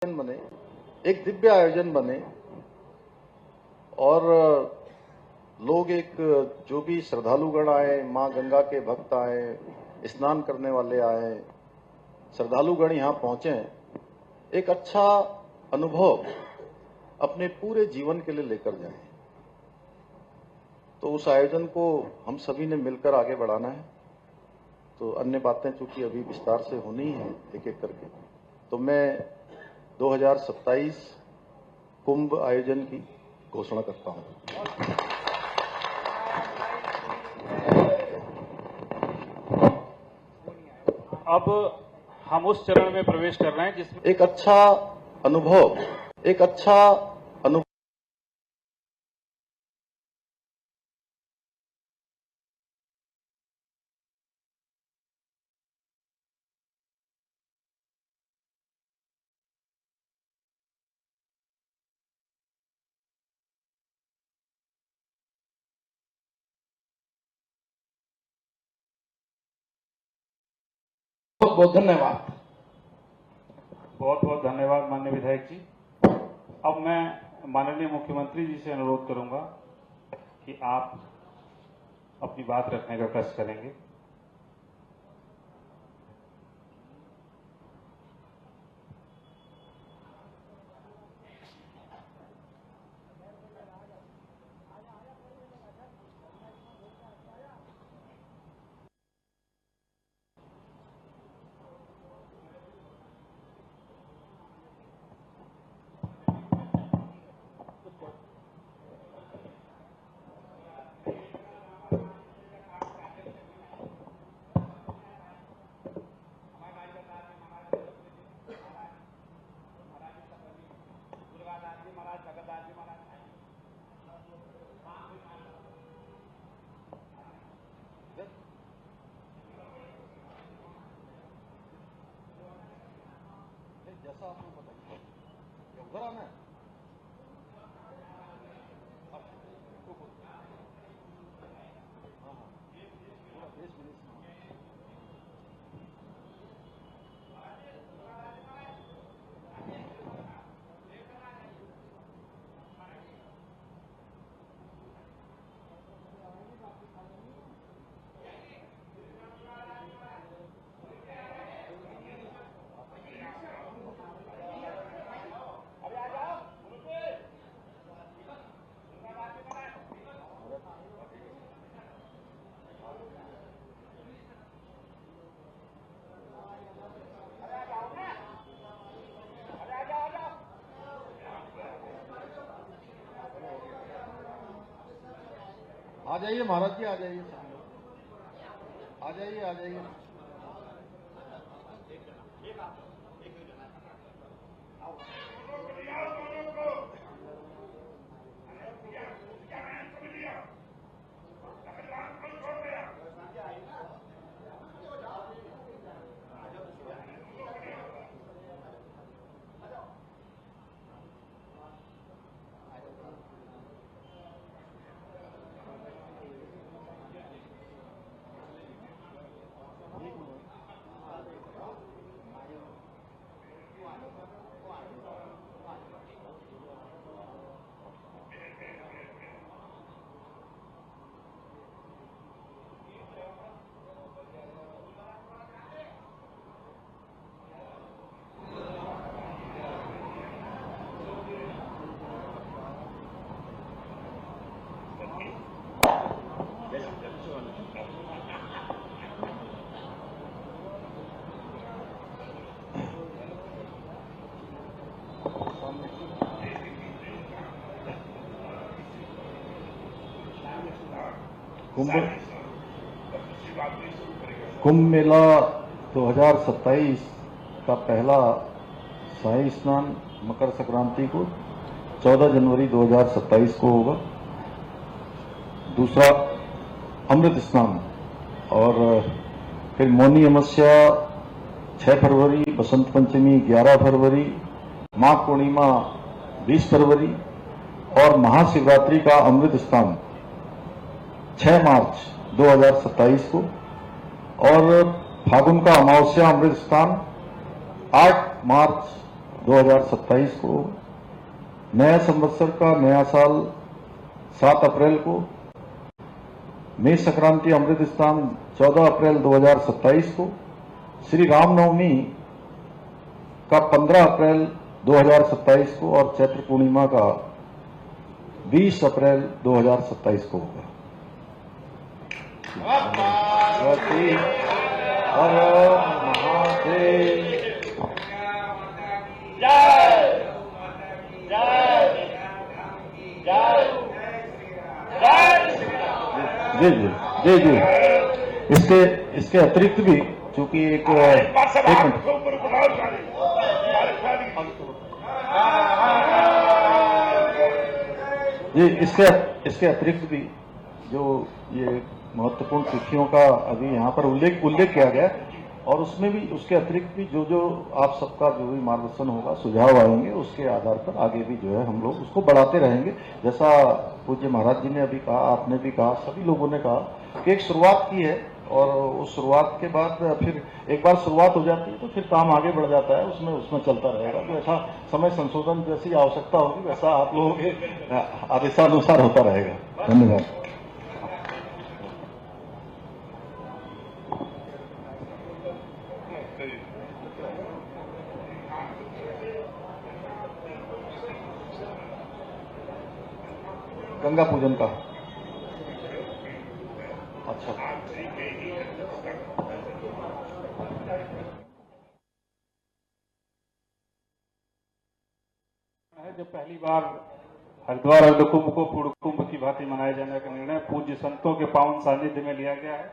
बने, एक दिव्य आयोजन बने और लोग एक जो भी श्रद्धालुगण आए, मां गंगा के भक्त आए, स्नान करने वाले आए, श्रद्धालुगण यहां पहुंचे, एक अच्छा अनुभव अपने पूरे जीवन के लिए लेकर जाएं। तो उस आयोजन को हम सभी ने मिलकर आगे बढ़ाना है। तो अन्य बातें चूंकि अभी विस्तार से होनी है एक एक करके, तो मैं 2027 कुंभ आयोजन की घोषणा करता हूं। अब हम उस चरण में प्रवेश कर रहे हैं जिसमें एक अच्छा अनुभव बहुत बहुत धन्यवाद। बहुत बहुत धन्यवाद माननीय विधायक जी। अब मैं माननीय मुख्यमंत्री जी से अनुरोध करूंगा कि आप अपनी बात रखने का कष्ट करेंगे। जैसा आपने बताया उधर आना है। आ जाइए महाराज जी, आ जाइए, आ जाइए, आ जाइए। कुंभ मेला 2027 का पहला शाही स्नान मकर संक्रांति को 14 जनवरी 2027 को होगा। दूसरा अमृत स्नान और फिर मौनी अमावस्या 6 फरवरी, बसंत पंचमी 11 फरवरी, माघ पूर्णिमा 20 फरवरी और महाशिवरात्रि का अमृत स्नान 6 मार्च 2027 को और फागुन का अमावस्या अमृत स्नान 8 मार्च 2027 को, नया संवत्सर का नया साल 7 अप्रैल को, मेष संक्रांति अमृत स्नान 14 अप्रैल 2027 को, श्री रामनवमी का 15 अप्रैल 2027 को और चैत्र पूर्णिमा का 20 अप्रैल 2027 को होगा। हर महादेव। जी जी जी जी। इसके अतिरिक्त भी चूंकि एक मिनट जी, इसके अतिरिक्त भी जो ये महत्वपूर्ण तिथियों का अभी यहाँ पर उल्लेख किया गया और उसमें भी उसके अतिरिक्त भी जो आप सबका जो भी मार्गदर्शन होगा, सुझाव आएंगे, उसके आधार पर आगे भी जो है हम लोग उसको बढ़ाते रहेंगे। जैसा पूज्य महाराज जी ने अभी कहा, आपने भी कहा, सभी लोगों ने कहा कि एक शुरुआत की है और उस शुरुआत के बाद फिर एक बार शुरुआत हो जाती है तो फिर काम आगे बढ़ जाता है, उसमें चलता रहेगा। तो ऐसा समय संशोधन जैसी आवश्यकता होगी वैसा आप लोगों के आदेशानुसार होता रहेगा। धन्यवाद। गंगा पूजन का अच्छा है। जब पहली बार हरिद्वार अर्धकुंभ को पूर्ण कुंभ की भांति मनाए जाने का निर्णय पूज्य संतों के पावन सानिध्य में लिया गया है।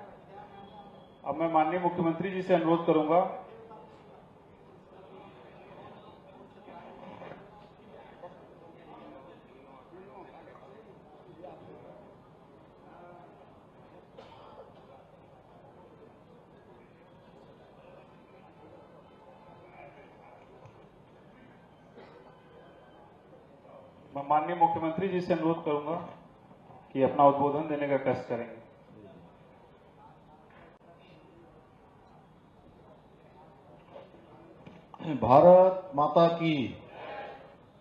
अब मैं माननीय मुख्यमंत्री जी से अनुरोध करूंगा कि अपना उद्बोधन देने का कष्ट करेंगे। भारत माता की,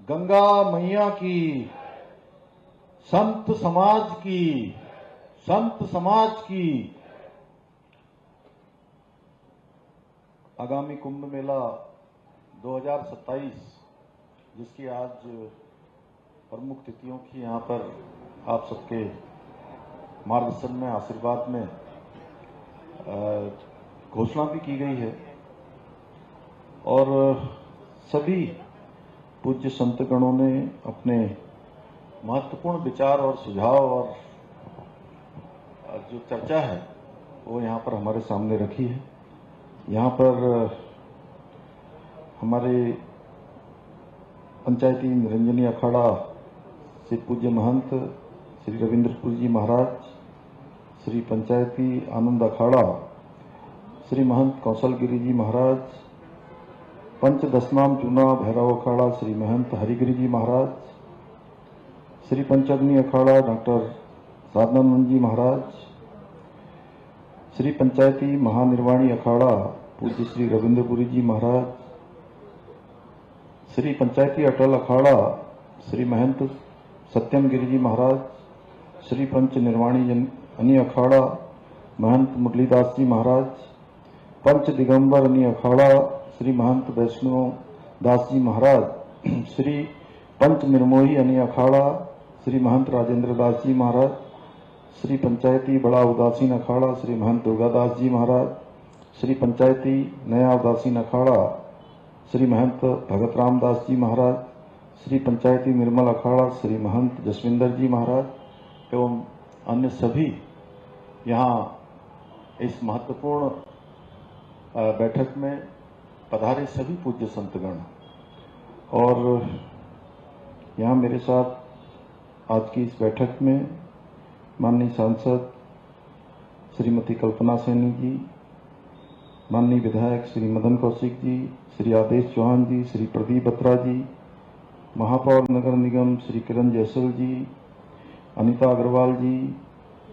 गंगा मैया की, संत समाज की आगामी कुंभ मेला 2027 जिसकी आज प्रमुख तिथियों की यहाँ पर आप सबके मार्गदर्शन में, आशीर्वाद में घोषणा भी की गई है और सभी पूज्य संतगणों ने अपने महत्वपूर्ण विचार और सुझाव और जो चर्चा है वो यहाँ पर हमारे सामने रखी है। यहाँ पर हमारे पंचायती निरंजनी अखाड़ा से पूज्य महंत श्री रविंद्रपुर जी महाराज, श्री पंचायती आनंद अखाड़ा श्री महंत कौशलगिरी जी महाराज, पंच दशनाम चूना भैरव अखाड़ा श्री महंत हरिगिरी जी महाराज, श्री पंचअग्नि अखाड़ा डॉक्टर साधनानंद जी महाराज, श्री पंचायती महानिर्वाणी अखाड़ा पूज्य श्री रविंद्रपुरी जी महाराज, श्री पंचायती अटल अखाड़ा श्री महंत सत्यम गिरी जी महाराज, श्री पंच निर्वाणी अनि अखाड़ा महंत मुरलीदास जी महाराज, पंच दिगंबर अनि अखाड़ा श्री महंत वैष्णव दास जी महाराज, श्री पंच निर्मोही अनि अखाड़ा श्री महंत राजेंद्र दास जी महाराज, श्री पंचायती बड़ा उदासीन अखाड़ा श्री महंत दुर्गादास जी महाराज, श्री पंचायती नया उदासीन अखाड़ा श्री महंत भगत रामदास जी महाराज, श्री पंचायती निर्मल अखाड़ा श्री महंत जसविंदर जी महाराज एवं अन्य सभी यहाँ इस महत्वपूर्ण बैठक में पधारे सभी पूज्य संतगण और यहाँ मेरे साथ आज की इस बैठक में माननीय सांसद श्रीमती कल्पना सैनी जी, माननीय विधायक श्री मदन कौशिक जी, श्री आदेश चौहान जी, श्री प्रदीप बत्रा जी, महापौर नगर निगम श्री किरण जयसल जी, अनीता अग्रवाल जी,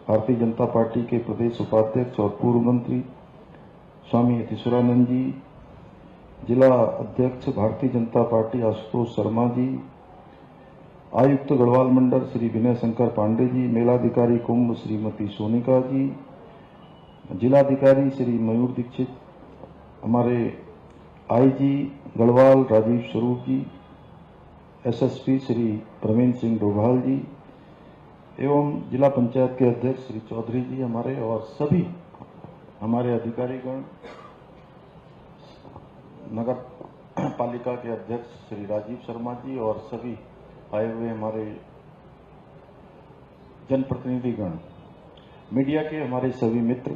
भारतीय जनता पार्टी के प्रदेश उपाध्यक्ष और पूर्व मंत्री स्वामी यतीश्वरानंद जी जिला अध्यक्ष भारतीय जनता पार्टी आशुतोष शर्मा जी, आयुक्त गढ़वाल मंडल श्री विनय शंकर पांडे जी, मेलाधिकारी कुंभ श्रीमती सोनिका जी, जिलाधिकारी श्री मयूर दीक्षित, हमारे आईजी गढ़वाल राजीव स्वरूप जी, एसएसपी श्री प्रवीण सिंह डोभाल जी एवं जिला पंचायत के अध्यक्ष श्री चौधरी जी हमारे, और सभी हमारे अधिकारीगण, नगर पालिका के अध्यक्ष श्री राजीव शर्मा जी और सभी आए हुए हमारे जनप्रतिनिधिगण, मीडिया के हमारे सभी मित्र,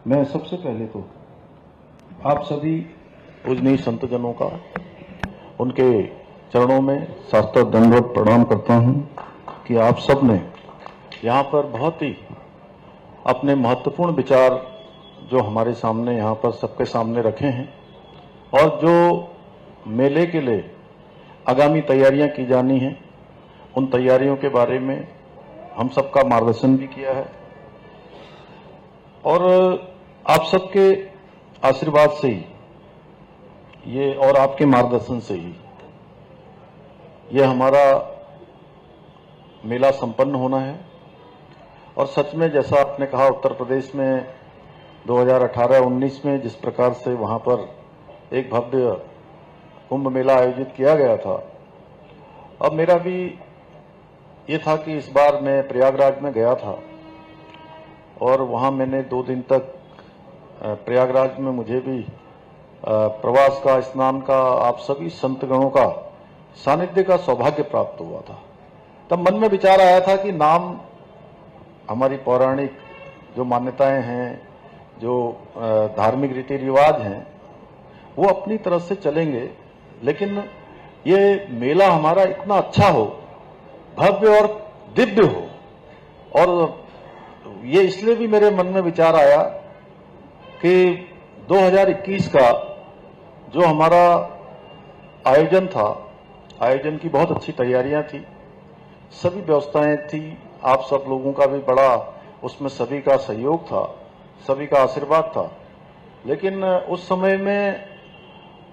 मैं सबसे पहले तो आप सभी पूजनीय संतजनों का उनके चरणों में साष्टांग दंडवत प्रणाम करता हूं कि आप सब ने यहाँ पर बहुत ही अपने महत्वपूर्ण विचार जो हमारे सामने यहाँ पर सबके सामने रखे हैं और जो मेले के लिए आगामी तैयारियां की जानी हैं, उन तैयारियों के बारे में हम सबका मार्गदर्शन भी किया है और आप सबके आशीर्वाद से ही ये और आपके मार्गदर्शन से ही ये हमारा मेला संपन्न होना है। और सच में जैसा आपने कहा, उत्तर प्रदेश में 2018-19 में जिस प्रकार से वहां पर एक भव्य कुंभ मेला आयोजित किया गया था, अब मेरा भी ये था कि इस बार मैं प्रयागराज में गया था और वहां मैंने 2 दिन तक प्रयागराज में मुझे भी प्रवास का, स्नान का, आप सभी संतगणों का सानिध्य का सौभाग्य प्राप्त हुआ था। तब मन में विचार आया था कि नाम हमारी पौराणिक जो मान्यताएं हैं, जो धार्मिक रीति रिवाज हैं, वो अपनी तरफ से चलेंगे, लेकिन ये मेला हमारा इतना अच्छा हो, भव्य और दिव्य हो। और ये इसलिए भी मेरे मन में विचार आया कि 2021 का जो हमारा आयोजन था, आयोजन की बहुत अच्छी तैयारियां थी, सभी व्यवस्थाएं थी, आप सब लोगों का भी बड़ा उसमें सभी का सहयोग था, सभी का आशीर्वाद था। लेकिन उस समय में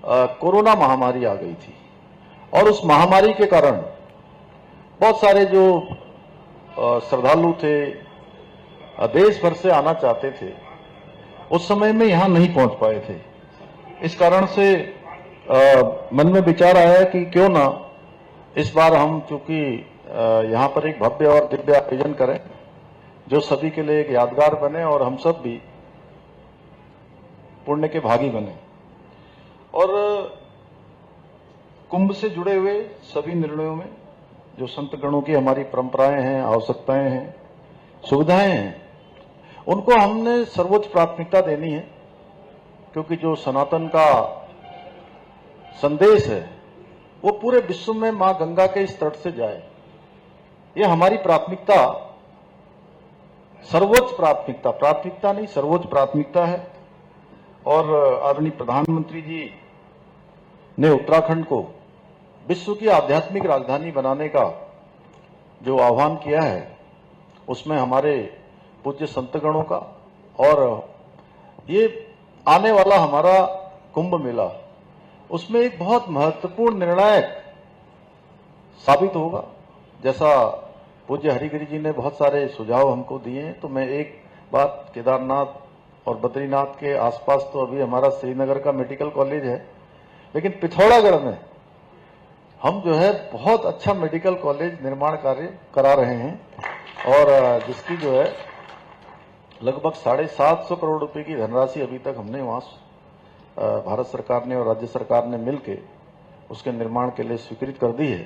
कोरोना महामारी आ गई थी और उस महामारी के कारण बहुत सारे जो श्रद्धालु थे, देश भर से आना चाहते थे, उस समय में यहां नहीं पहुंच पाए थे। इस कारण से मन में विचार आया कि क्यों ना इस बार हम, चूंकि यहां पर एक भव्य और दिव्य आयोजन करें जो सभी के लिए एक यादगार बने और हम सब भी पुण्य के भागी बने। और कुंभ से जुड़े हुए सभी निर्णयों में जो संतगणों की हमारी परंपराएं हैं, आवश्यकताएं हैं, सुविधाएं हैं, उनको हमने सर्वोच्च प्राथमिकता देनी है, क्योंकि जो सनातन का संदेश है वो पूरे विश्व में मां गंगा के इस तट से जाए, ये हमारी प्राथमिकता, सर्वोच्च प्राथमिकता, प्राथमिकता नहीं सर्वोच्च प्राथमिकता है। और आदरणीय प्रधानमंत्री जी ने उत्तराखंड को विश्व की आध्यात्मिक राजधानी बनाने का जो आह्वान किया है, उसमें हमारे पूज्य संतगणों का और ये आने वाला हमारा कुंभ मेला, उसमें एक बहुत महत्वपूर्ण निर्णायक साबित होगा। जैसा पूज्य हरिगिरी जी ने बहुत सारे सुझाव हमको दिए हैं, तो मैं एक बात, केदारनाथ और बद्रीनाथ के आसपास तो अभी हमारा श्रीनगर का मेडिकल कॉलेज है, लेकिन पिथौरागढ़ में हम जो है बहुत अच्छा मेडिकल कॉलेज निर्माण कार्य करा रहे हैं और जिसकी जो है लगभग 750 करोड़ रुपए की धनराशि अभी तक हमने वहां भारत सरकार ने और राज्य सरकार ने मिलकर उसके निर्माण के लिए स्वीकृत कर दी है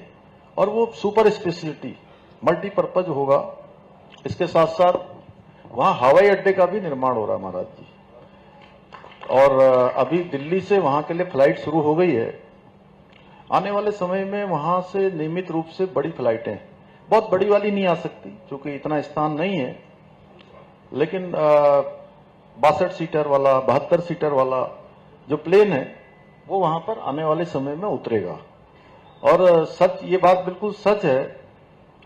और वो सुपर स्पेशलिटी मल्टीपर्पज होगा। इसके साथ साथ वहां हवाई अड्डे का भी निर्माण हो रहा है महाराज जी, और अभी दिल्ली से वहां के लिए फ्लाइट शुरू हो गई है। आने वाले समय में वहां से नियमित रूप से बड़ी फ्लाइटें, बहुत बड़ी वाली नहीं आ सकती क्योंकि इतना स्थान नहीं है, लेकिन 62 सीटर वाला, 72 सीटर वाला जो प्लेन है वो वहां पर आने वाले समय में उतरेगा। और सच, ये बात बिल्कुल सच है,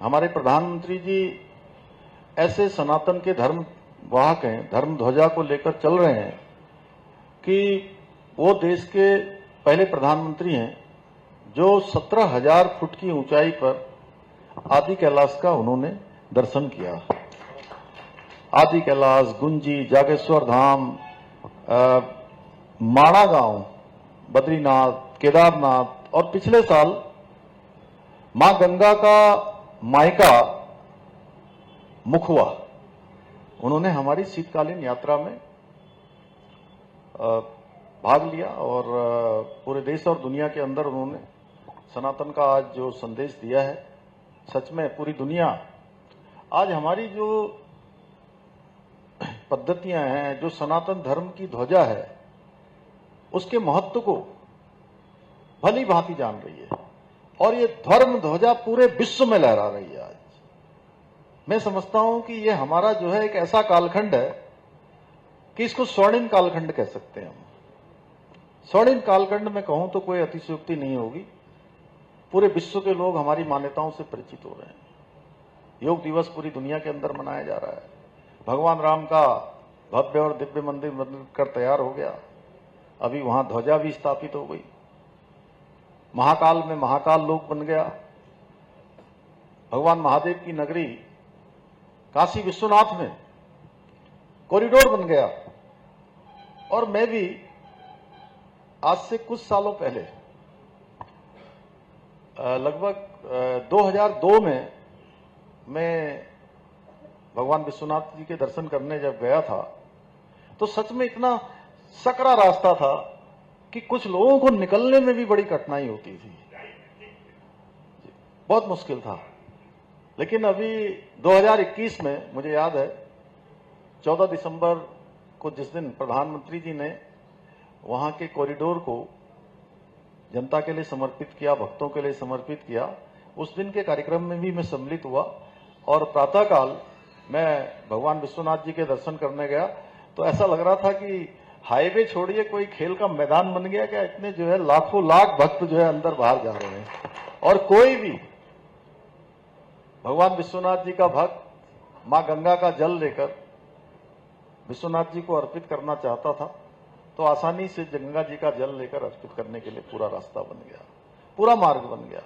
हमारे प्रधानमंत्री जी ऐसे सनातन के धर्म वाहक हैं, धर्म ध्वजा को लेकर चल रहे हैं कि वो देश के पहले प्रधानमंत्री हैं जो 17,000 फुट की ऊंचाई पर आदि कैलाश का उन्होंने दर्शन किया। आदि कैलाश, गुंजी, जागेश्वर धाम, माणा गांव, बद्रीनाथ, केदारनाथ और पिछले साल मां गंगा का मायका मुखवा, उन्होंने हमारी शीतकालीन यात्रा में भाग लिया और पूरे देश और दुनिया के अंदर उन्होंने सनातन का आज जो संदेश दिया है, सच में पूरी दुनिया आज हमारी जो पद्धतियां हैं, जो सनातन धर्म की ध्वजा है, उसके महत्व को भली भांति जान रही है और ये धर्म ध्वजा पूरे विश्व में लहरा रही है। आज मैं समझता हूं कि ये हमारा जो है एक ऐसा कालखंड है कि इसको स्वर्णिम कालखंड कह सकते हैं हम। स्वर्णिम कालखंड में कहूं तो कोई अतिशयोक्ति नहीं होगी। पूरे विश्व के लोग हमारी मान्यताओं से परिचित हो रहे हैं। योग दिवस पूरी दुनिया के अंदर मनाया जा रहा है। भगवान राम का भव्य और दिव्य मंदिर बनकर तैयार हो गया। अभी वहां ध्वजा भी स्थापित हो गई। महाकाल में महाकाल लोक बन गया। भगवान महादेव की नगरी काशी विश्वनाथ में कॉरिडोर बन गया। और मैं भी आज से कुछ सालों पहले लगभग 2002 में मैं भगवान विश्वनाथ जी के दर्शन करने जब गया था तो सच में इतना सकरा रास्ता था कि कुछ लोगों को निकलने में भी बड़ी कठिनाई होती थी। बहुत मुश्किल था। लेकिन अभी 2021 में मुझे याद है 14 दिसंबर को जिस दिन प्रधानमंत्री जी ने वहां के कॉरिडोर को जनता के लिए समर्पित किया, भक्तों के लिए समर्पित किया, उस दिन के कार्यक्रम में भी मैं सम्मिलित हुआ और प्रातःकाल मैं भगवान विश्वनाथ जी के दर्शन करने गया तो ऐसा लग रहा था कि हाईवे छोड़िए कोई खेल का मैदान बन गया क्या। इतने जो है लाखों लाख भक्त जो है अंदर बाहर जा रहे हैं और कोई भी भगवान विश्वनाथ जी का भक्त मां गंगा का जल लेकर विश्वनाथ जी को अर्पित करना चाहता था तो आसानी से गंगा जी का जल लेकर अर्पित करने के लिए पूरा रास्ता बन गया, पूरा मार्ग बन गया।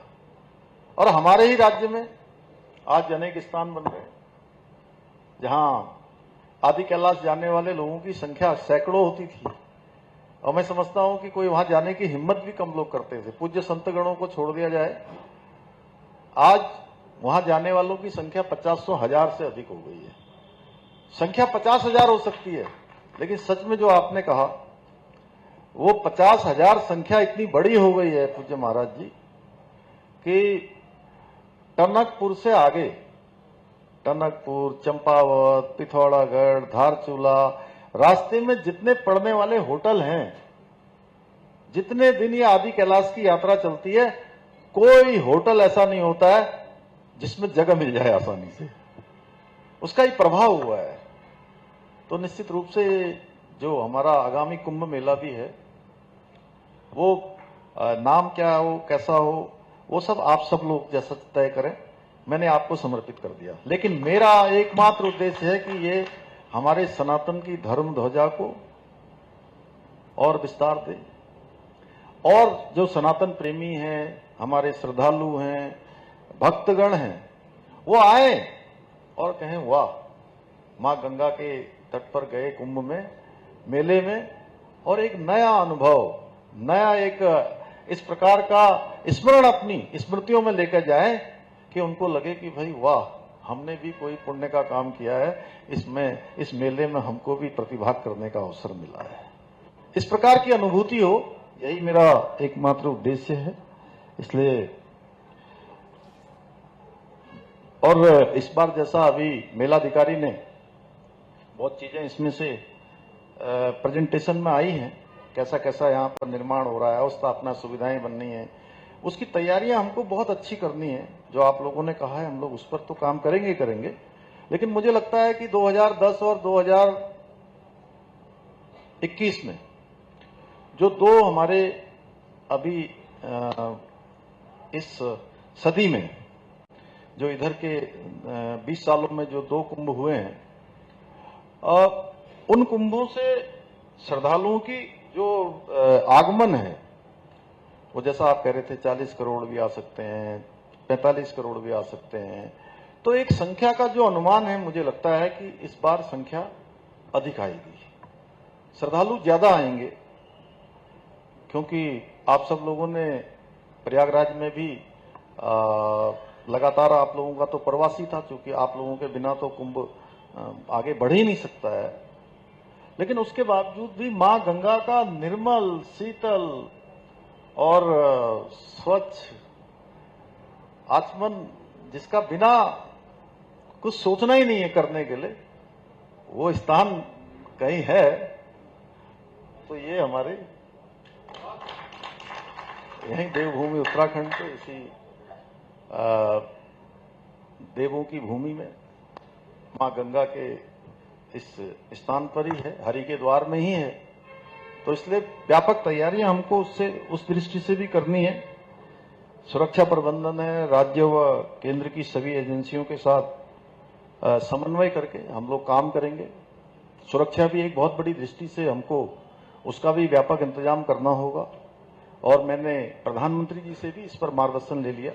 और हमारे ही राज्य में आज अनेक स्थान बन गए जहां आदि कैलाश जाने वाले लोगों की संख्या सैकड़ों होती थी और मैं समझता हूं कि कोई वहां जाने की हिम्मत भी कम लोग करते थे। पूज्य संतगणों को छोड़ दिया जाए, आज वहां जाने वालों की संख्या 50-100,000 से अधिक हो गई है। संख्या 50,000 हो सकती है, लेकिन सच में जो आपने कहा वो 50,000 संख्या इतनी बड़ी हो गई है पूज्य महाराज जी कि टनकपुर से आगे, टनकपुर, चंपावत, पिथौरागढ़, धारचूला, रास्ते में जितने पड़ने वाले होटल हैं, जितने दिन ये आदि कैलाश की यात्रा चलती है, कोई होटल ऐसा नहीं होता है जिसमें जगह मिल जाए आसानी से। उसका ही प्रभाव हुआ है। तो निश्चित रूप से जो हमारा आगामी कुंभ मेला भी है वो नाम क्या हो, कैसा हो, वो सब आप सब लोग जैसा तय करें। मैंने आपको समर्पित कर दिया, लेकिन मेरा एकमात्र उद्देश्य है कि ये हमारे सनातन की धर्म ध्वजा को और विस्तार दे और जो सनातन प्रेमी हैं, हमारे श्रद्धालु हैं, भक्तगण हैं, वो आए और कहें वाह, मां गंगा के तट पर गए कुंभ में, मेले में, और एक नया अनुभव, नया एक इस प्रकार का स्मरण अपनी स्मृतियों में लेकर जाए कि उनको लगे कि भाई वाह, हमने भी कोई पुण्य का काम किया है, इसमें इस मेले में हमको भी प्रतिभाग करने का अवसर मिला है। इस प्रकार की अनुभूति हो, यही मेरा एकमात्र उद्देश्य है। इसलिए और इस बार जैसा अभी मेलाधिकारी ने बहुत चीजें इसमें से प्रेजेंटेशन में आई हैं, कैसा कैसा यहाँ पर निर्माण हो रहा है, स्थापना सुविधाएं बननी है, उसकी तैयारियां हमको बहुत अच्छी करनी है। जो आप लोगों ने कहा है, हम लोग उस पर तो काम करेंगे ही करेंगे, लेकिन मुझे लगता है कि 2010 और 2021 में जो दो हमारे अभी इस सदी में जो इधर के 20 सालों में जो दो कुंभ हुए हैं, उन कुंभों से श्रद्धालुओं की जो आगमन है वो जैसा आप कह रहे थे 40 करोड़ भी आ सकते हैं, 45 करोड़ भी आ सकते हैं, तो एक संख्या का जो अनुमान है मुझे लगता है कि इस बार संख्या अधिक आएगी, श्रद्धालु ज्यादा आएंगे, क्योंकि आप सब लोगों ने प्रयागराज में भी लगातार आप लोगों का तो प्रवासी था, क्योंकि आप लोगों के बिना तो कुंभ आगे बढ़ ही नहीं सकता है। लेकिन उसके बावजूद भी मां गंगा का निर्मल, शीतल और स्वच्छ आचमन, जिसका बिना कुछ सोचना ही नहीं है करने के लिए, वो स्थान कहीं है तो ये हमारे यहीं देवभूमि उत्तराखंड के इसी देवों की भूमि में मां गंगा के इस स्थान पर ही है, हरि के द्वार में ही है। तो इसलिए व्यापक तैयारियां हमको उससे उस दृष्टि से भी करनी है। सुरक्षा प्रबंधन है, राज्य व केंद्र की सभी एजेंसियों के साथ समन्वय करके हम लोग काम करेंगे। सुरक्षा भी एक बहुत बड़ी दृष्टि से हमको उसका भी व्यापक इंतजाम करना होगा, और मैंने प्रधानमंत्री जी से भी इस पर मार्गदर्शन ले लिया।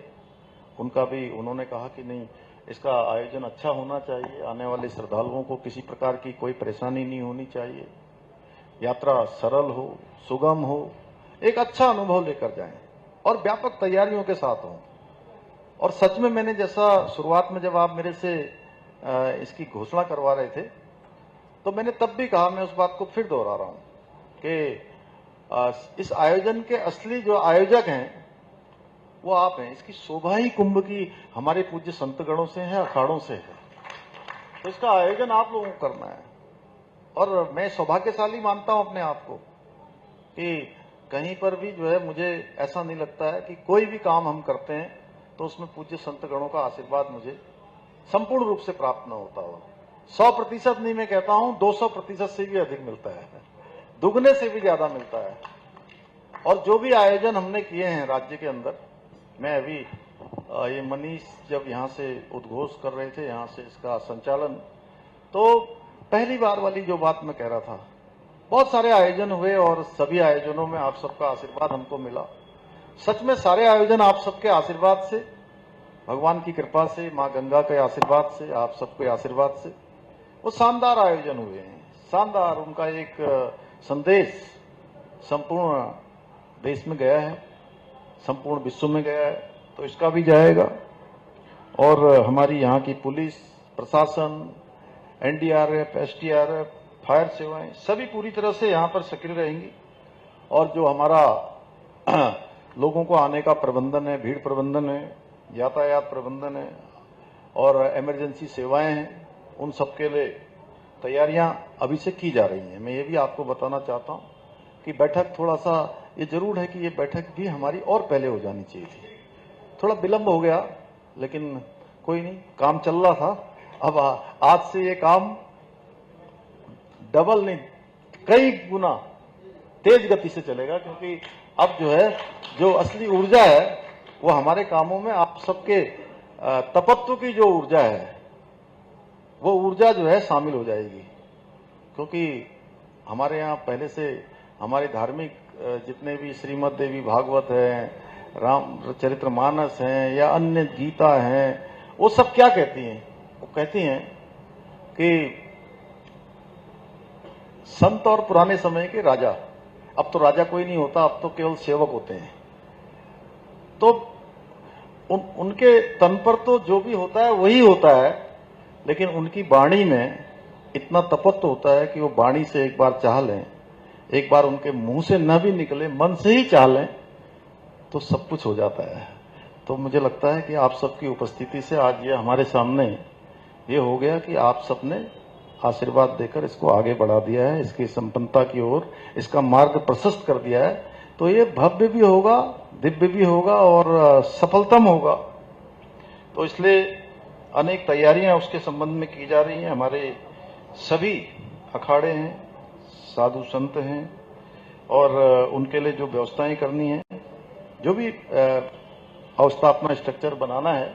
उनका भी, उन्होंने कहा कि नहीं, इसका आयोजन अच्छा होना चाहिए, आने वाले श्रद्धालुओं को किसी प्रकार की कोई परेशानी नहीं होनी चाहिए, यात्रा सरल हो, सुगम हो, एक अच्छा अनुभव लेकर जाएं और व्यापक तैयारियों के साथ हों। और सच में मैंने, जैसा शुरुआत में जब आप मेरे से इसकी घोषणा करवा रहे थे, तो मैंने तब भी कहा, मैं उस बात को फिर दोहरा रहा हूं कि इस आयोजन के असली जो आयोजक हैं वो आप हैं। इसकी शोभा ही कुंभ की हमारे पूज्य संतगणों से है, अखाड़ों से है। तो इसका आयोजन आप लोगों को करना है, और मैं सौभाग्यशाली मानता हूं अपने आप को कि कहीं पर भी जो है, मुझे ऐसा नहीं लगता है कि कोई भी काम हम करते हैं तो उसमें पूज्य संतगणों का आशीर्वाद मुझे संपूर्ण रूप से प्राप्त न होता हो। 100% नहीं मैं कहता हूं, 200% से भी अधिक मिलता है, दुगने से भी ज्यादा मिलता है। और जो भी आयोजन हमने किए हैं राज्य के अंदर, मैं अभी ये मनीष जब यहां से उद्घोष कर रहे थे, यहां से इसका संचालन, तो पहली बार वाली जो बात मैं कह रहा था, बहुत सारे आयोजन हुए और सभी आयोजनों में आप सबका आशीर्वाद हमको मिला। सच में सारे आयोजन आप सबके आशीर्वाद से, भगवान की कृपा से, मां गंगा के आशीर्वाद से, आप सबके आशीर्वाद से वो शानदार आयोजन हुए हैं। शानदार, उनका एक संदेश संपूर्ण देश में गया है, संपूर्ण विश्व में गया है, तो इसका भी जाएगा। और हमारी यहाँ की पुलिस प्रशासन, एनडीआरएफ, एसडीआरएफ, फायर सेवाएं सभी पूरी तरह से यहाँ पर सक्रिय रहेंगी। और जो हमारा लोगों को आने का प्रबंधन है, भीड़ प्रबंधन है, यातायात प्रबंधन है और इमरजेंसी सेवाएं हैं, उन सबके लिए तैयारियां अभी से की जा रही हैं। मैं ये भी आपको बताना चाहता हूं कि बैठक, थोड़ा सा ये जरूर है कि ये बैठक भी हमारी और पहले हो जानी चाहिए थी। थोड़ा विलंब हो गया, लेकिन कोई नहीं, काम चल रहा था। अब आज से ये काम डबल नहीं, कई गुना तेज गति से चलेगा, क्योंकि अब जो है, जो असली ऊर्जा है वो हमारे कामों में आप सबके तपत्व की जो ऊर्जा है, वो ऊर्जा जो है शामिल हो जाएगी। क्योंकि हमारे यहाँ पहले से हमारे धार्मिक जितने भी श्रीमद् देवी भागवत है, रामचरितमानस हैं या अन्य गीता हैं, वो सब क्या कहती हैं? वो कहती हैं कि संत और पुराने समय के राजा, अब तो राजा कोई नहीं होता, अब तो केवल सेवक होते हैं। तो उनके तन पर तो जो भी होता है वही होता है, लेकिन उनकी वाणी में इतना तपत्व होता है कि वो वाणी से एक बार चाह लें, एक बार उनके मुंह से न भी निकले, मन से ही चाह लें, तो सब कुछ हो जाता है। तो मुझे लगता है कि आप सबकी उपस्थिति से आज ये हमारे सामने ये हो गया कि आप सबने आशीर्वाद देकर इसको आगे बढ़ा दिया है, इसकी संपन्नता की ओर इसका मार्ग प्रशस्त कर दिया है। तो ये भव्य भी होगा, दिव्य भी होगा और सफलतम होगा। तो इसलिए अनेक तैयारियां उसके संबंध में की जा रही हैं। हमारे सभी अखाड़े हैं, साधु संत हैं, और उनके लिए जो व्यवस्थाएं करनी है, जो भी अवस्थापना स्ट्रक्चर बनाना है,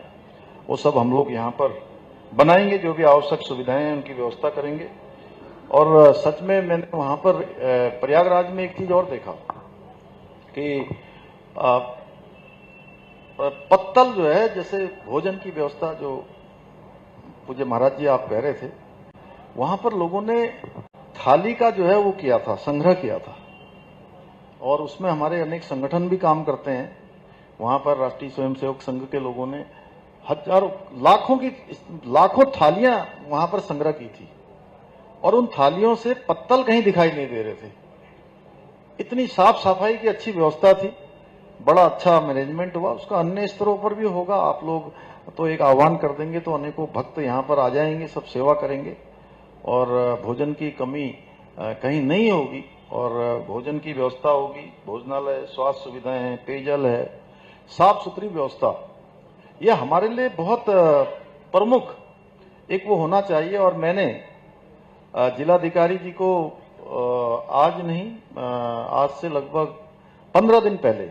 वो सब हम लोग यहाँ पर बनाएंगे। जो भी आवश्यक सुविधाएं हैं उनकी व्यवस्था करेंगे। और सच में मैंने वहां पर प्रयागराज में एक चीज और देखा कि पत्तल जो है, जैसे भोजन की व्यवस्था जो पूज्य महाराज जी आप कह रहे थे, वहां पर लोगों ने थाली का जो है वो किया था, संग्रह किया था। और उसमें हमारे अनेक संगठन भी काम करते हैं। वहां पर राष्ट्रीय स्वयंसेवक संघ के लोगों ने हजारों लाखों थालियां वहां पर संग्रह की थी और उन थालियों से पत्तल कहीं दिखाई नहीं दे रहे थे। इतनी साफ सफाई की अच्छी व्यवस्था थी, बड़ा अच्छा मैनेजमेंट हुआ। उसका अन्य स्तरों पर भी होगा। आप लोग तो एक आह्वान कर देंगे तो अनेकों भक्त यहां पर आ जाएंगे, सब सेवा करेंगे और भोजन की कमी कहीं नहीं होगी और भोजन की व्यवस्था होगी। भोजनालय, स्वास्थ्य सुविधाएं हैं, पेयजल है, साफ सुथरी व्यवस्था, यह हमारे लिए बहुत प्रमुख एक वो होना चाहिए। और मैंने जिलाधिकारी जी को आज नहीं, आज से लगभग 15 दिन पहले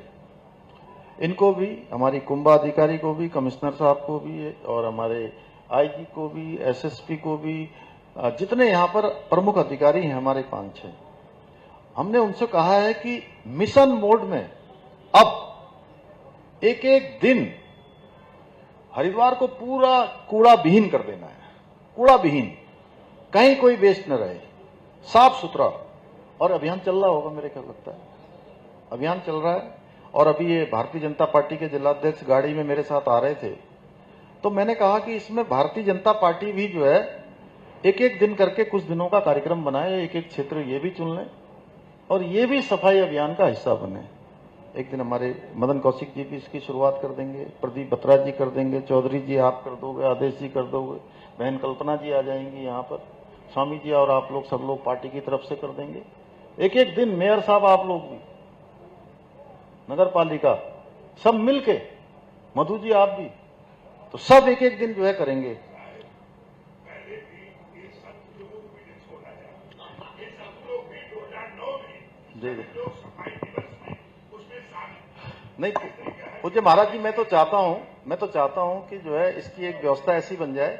इनको भी, हमारी कुंभाधिकारी को भी, कमिश्नर साहब को भी और हमारे आईजी को भी, एसएसपी को भी, जितने यहां पर प्रमुख अधिकारी हैं हमारे 5-6, हमने उनसे कहा है कि मिशन मोड में अब एक एक दिन हरिद्वार को पूरा कूड़ा विहीन कर देना है। कूड़ा विहीन, कहीं कोई वेस्ट न रहे, साफ सुथरा। और अभियान चल रहा होगा, मेरे ख्याल लगता है अभियान चल रहा है। और अभी ये भारतीय जनता पार्टी के जिलाध्यक्ष गाड़ी में मेरे साथ आ रहे थे, तो मैंने कहा कि इसमें भारतीय जनता पार्टी भी जो है एक एक दिन करके कुछ दिनों का कार्यक्रम बनाए, एक एक क्षेत्र ये भी चुन लें और ये भी सफाई अभियान का हिस्सा बने। एक दिन हमारे मदन कौशिक जी भी इसकी शुरुआत कर देंगे, प्रदीप बत्रा जी कर देंगे, चौधरी जी आप कर दोगे, आदेश जी कर दोगे, बहन कल्पना जी आ जाएंगी यहाँ पर, स्वामी जी और आप लोग, सब लोग पार्टी की तरफ से कर देंगे। एक एक दिन मेयर साहब, आप लोग भी, नगर पालिका, सब मिलके, मधु जी आप भी, तो सब एक एक दिन जो है करेंगे। नहीं पूज्य महाराज जी, मैं तो चाहता हूं कि जो है इसकी एक व्यवस्था ऐसी बन जाए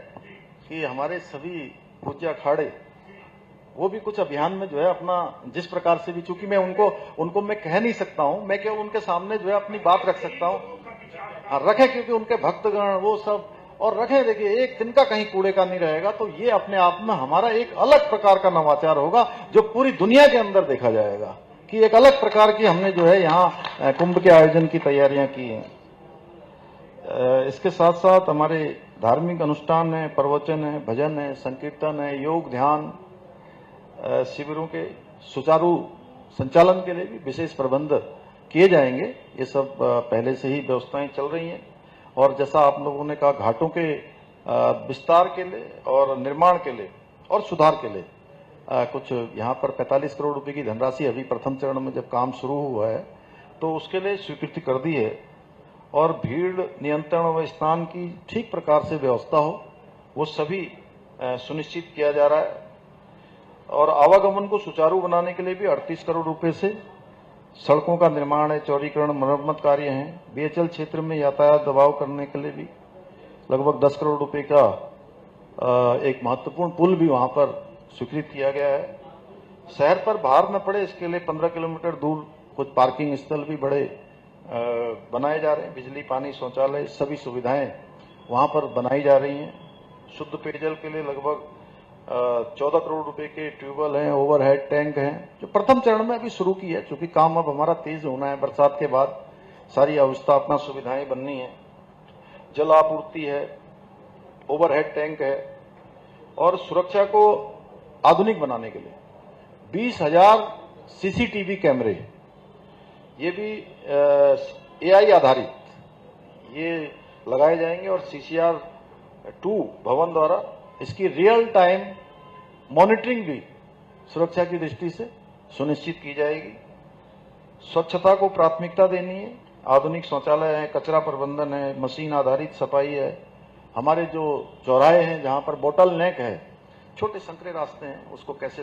कि हमारे सभी पूज्य अखाड़े वो भी कुछ अभियान में जो है अपना, जिस प्रकार से भी, चूंकि मैं उनको मैं कह नहीं सकता हूं, मैं केवल उनके सामने जो है अपनी बात रख सकता हूं। हाँ रखें, क्योंकि उनके भक्तगण वो सब और रखें। देखिए, एक दिन का कहीं कूड़े का नहीं रहेगा, तो ये अपने आप में हमारा एक अलग प्रकार का नवाचार होगा जो पूरी दुनिया के अंदर देखा जाएगा कि एक अलग प्रकार की हमने जो है यहाँ कुंभ के आयोजन की तैयारियां की हैं। इसके साथ साथ हमारे धार्मिक अनुष्ठान है, प्रवचन है, भजन है, संकीर्तन है, योग ध्यान शिविरों के सुचारू संचालन के लिए भी विशेष प्रबंध किए जाएंगे। ये सब पहले से ही व्यवस्थाएं चल रही हैं। और जैसा आप लोगों ने कहा, घाटों के विस्तार के लिए और निर्माण के लिए और सुधार के लिए कुछ यहाँ पर 45 करोड़ रुपए की धनराशि अभी प्रथम चरण में जब काम शुरू हुआ है तो उसके लिए स्वीकृति कर दी है। और भीड़ नियंत्रण व स्नान की ठीक प्रकार से व्यवस्था हो, वो सभी सुनिश्चित किया जा रहा है। और आवागमन को सुचारू बनाने के लिए भी 38 करोड़ रुपए से सड़कों का निर्माण है, चौड़ीकरण, मरम्मत कार्य हैं। बीएचएल क्षेत्र में यातायात दबाव करने के लिए भी लगभग 10 करोड़ रुपए का एक महत्वपूर्ण पुल भी वहां पर स्वीकृत किया गया है। शहर पर भार न पड़े, इसके लिए 15 किलोमीटर दूर कुछ पार्किंग स्थल भी बड़े बनाए जा रहे हैं। बिजली, पानी, शौचालय, सभी सुविधाएं वहां पर बनाई जा रही हैं। शुद्ध पेयजल के लिए लगभग 14 करोड़ रुपए के ट्यूबवेल हैं, ओवरहेड टैंक हैं, जो प्रथम चरण में अभी शुरू की है। चूंकि काम अब हमारा तेज होना है, बरसात के बाद सारी अवस्थापना सुविधाएं बननी है। जल आपूर्ति है, ओवरहेड टैंक है। और सुरक्षा को आधुनिक बनाने के लिए 20,000 सीसीटीवी कैमरे, ये भी एआई आधारित ये लगाए जाएंगे और CCR 2 भवन द्वारा इसकी रियल टाइम मॉनिटरिंग भी सुरक्षा की दृष्टि से सुनिश्चित की जाएगी। स्वच्छता को प्राथमिकता देनी है। आधुनिक शौचालय है, कचरा प्रबंधन है, मशीन आधारित सफाई है। हमारे जो चौराहे हैं जहां पर बोटल नेक है, छोटे संकरे रास्ते हैं, उसको कैसे